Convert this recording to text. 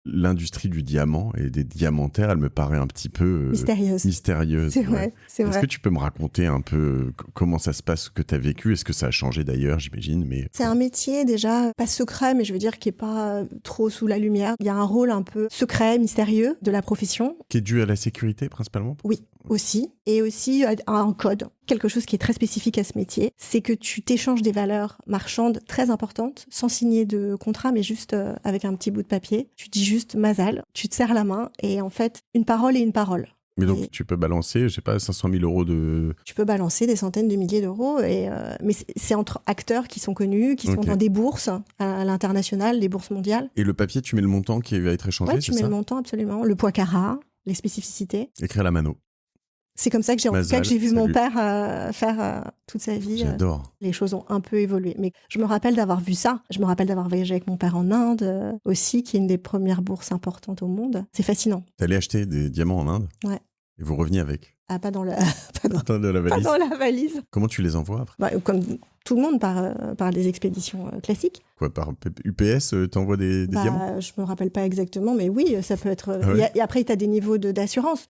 L'industrie du diamant et des diamantaires, elle me paraît un petit peu mystérieuse. C'est vrai, c'est vrai. Est-ce que tu peux me raconter un peu comment ça se passe, ce que tu as vécu? Est-ce que ça a changé d'ailleurs, j'imagine, mais... C'est un métier déjà, pas secret, mais je veux dire qui est pas trop sous la lumière. Il y a un rôle un peu secret, mystérieux de la profession. Qui est dû à la sécurité principalement? Oui, aussi. Et aussi à un code. Quelque chose qui est très spécifique à ce métier, c'est que tu t'échanges des valeurs marchandes très importantes, sans signer de contrat, mais juste avec un petit bout de papier. Tu dis juste Mazal, tu te serres la main, et en fait, une parole est une parole. Mais donc, tu peux balancer, je sais pas, 500 000 euros de... Tu peux balancer des centaines de milliers d'euros, mais c'est entre acteurs qui sont connus, qui sont dans des bourses à l'international, des bourses mondiales. Et le papier, tu mets le montant qui va être échangé, ouais, tu mets le montant, absolument. Le poids carat, les spécificités. Écrit à la mano. C'est comme ça que j'ai vu mon père faire toute sa vie. J'adore. Les choses ont un peu évolué. Mais je me rappelle d'avoir vu ça. Je me rappelle d'avoir voyagé avec mon père en Inde aussi, qui est une des premières bourses importantes au monde. C'est fascinant. T'allais acheter des diamants en Inde? Ouais. Et vous reveniez avec? Ah, pas dans la valise. Pas dans la valise. Comment tu les envoies après? Comme tout le monde, par des expéditions classiques. Quoi, par UPS, t'envoies des diamants? Je me rappelle pas exactement, mais oui, ça peut être... Ah ouais. Et après, tu as des niveaux d'assurance.